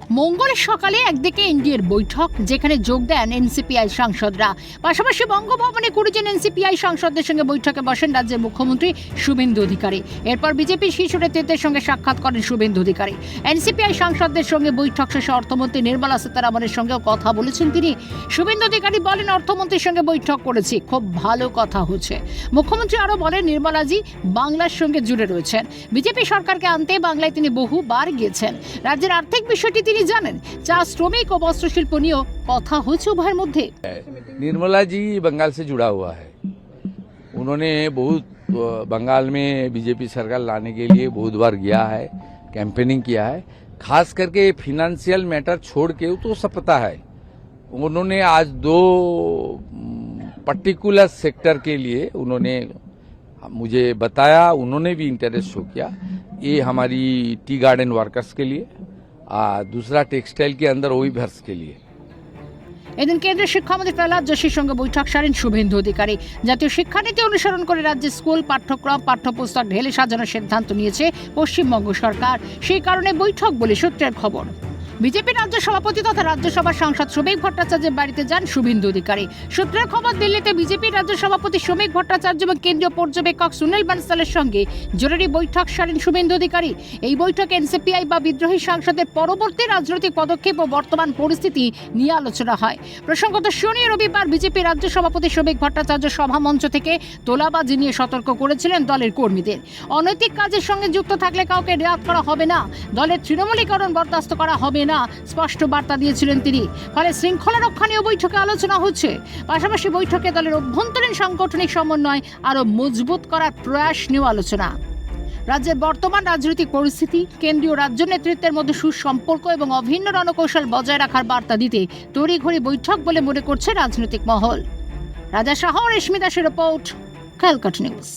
মঙ্গলের সকালে একদিকে এনডিএর বৈঠক, যেখানে যোগ দেন এনসিপিআই সাংসদরা। পাশাপাশি বঙ্গভবনে 20 জন এনসিপিআই সাংসদদের সঙ্গে বৈঠকে বসেন রাজ্যের মুখ্যমন্ত্রী শুভেন্দু অধিকারী। এরপর বিজেপির শীর্ষ নেতৃত্বের সঙ্গে সাক্ষাৎ করেন শুভেন্দু অধিকারী। এনসিপিআই সাংসদদের সঙ্গে বৈঠক শেষে অর্থমন্ত্রী নির্মলা সীতারামনের সঙ্গেও কথা বলেছেন তিনি। শুভেন্দু অধিকারী বলেন, অর্থমন্ত্রীর সঙ্গে বৈঠক করেছি, খুব ভালো কথা হচ্ছে। মুখ্যমন্ত্রী আরও বলেন, নির্মলাজি বাংলার সঙ্গে জুড়ে রয়েছেন। বিজেপি সরকারকে আনতে বাংলায় তিনি বহুবার গিয়েছেন। রাজ্যের আর্থিক বিষয়টি তিনি জানেন। চা শ্রমিক ও বস্ত্রশিল্প নিয়েও কথা হয়েছে উভয়ের মধ্যে। निर्मला जी बंगाल से जुड़ा हुआ है। उन्होंने बहुत बंगाल में बीजेपी सरकार लाने के लिए बहुत बार गया है, कैंपेनिंग किया है। खास करके फिनेंशियल मैटर छोड़ के तो सब पता है। उन्होंने आज 2 पर्टिकुलर सेक्टर के लिए उन्होंने मुझे बताया, उन्होंने भी इंटरेस्ट शो किया। ये हमारी टी गार्डन वर्कर्स के लिए, दूसरा टेक्सटाइल के अंदर ओवीवर्स के लिए। এদিন কেন্দ্রীয় শিক্ষামন্ত্রী প্রহ্লাদ যোশীর সঙ্গে বৈঠক সারেন শুভেন্দু অধিকারী। জাতীয় শিক্ষানীতি অনুসরণ করে রাজ্যে স্কুল পাঠ্যক্রম পাঠ্যপুস্তক ঢেলে সাজানোর সিদ্ধান্ত নিয়েছে পশ্চিমবঙ্গ সরকার। সেই কারণে বৈঠক বলে সূত্রের খবর। বিজেপি রাজ্য সভাপতি তথা রাজ্যসভার সাংসদ শ্রমিক ভট্টাচার্যের বাড়িতে যান শুভেন্দু অধিকারী। সূত্রের খবর, দিল্লিতে বিজেপির রাজ্য সভাপতি শ্রমিক ভট্টাচার্য এবং কেন্দ্রীয় পর্যবেক্ষক সুনীল বানসালের সঙ্গে জরুরি বৈঠক সারেন শুভেন্দু অধিকারী। এই বৈঠকে এনসিপিআই বা বিদ্রোহী সাংসদের পরবর্তী রাজনৈতিক পদক্ষেপ ও বর্তমান পরিস্থিতি নিয়ে আলোচনা হয়। প্রসঙ্গত, শনি রবিবার বিজেপি রাজ্য সভাপতি শ্রমিক ভট্টাচার্য সভামঞ্চ থেকে তোলাবাজি নিয়ে সতর্ক করেছিলেন দলের কর্মীদের। অনৈতিক কাজের সঙ্গে যুক্ত থাকলে কাউকে রেয়াত করা হবে না, দলের তৃণমূলীকরণ বরদাস্ত করা হবে না, স্পষ্ট বার্তা দিয়েছিলেন তিনি। ফলে শৃঙ্খলা রক্ষা নিয়ে বৈঠকে আলোচনা হচ্ছে। পাশাপাশি বৈঠকে দলের অভ্যন্তরীণ সাংগঠনিক সমন্বয় আরও মজবুত করার প্রয়াস নিয়েও আলোচনা। রাজ্যের বর্তমান রাজনৈতিক পরিস্থিতি, কেন্দ্রীয় রাজ্য নেতৃত্বের মধ্যে সুসম্পর্ক এবং অভিন্ন রণকৌশল বজায় রাখার বার্তা দিতে তড়িঘড়ি বৈঠক বলে মনে করছে রাজনৈতিক মহল। রাজা শাহ, রেশমি দাসের রিপোর্ট, ক্যালকাটা নিউজ।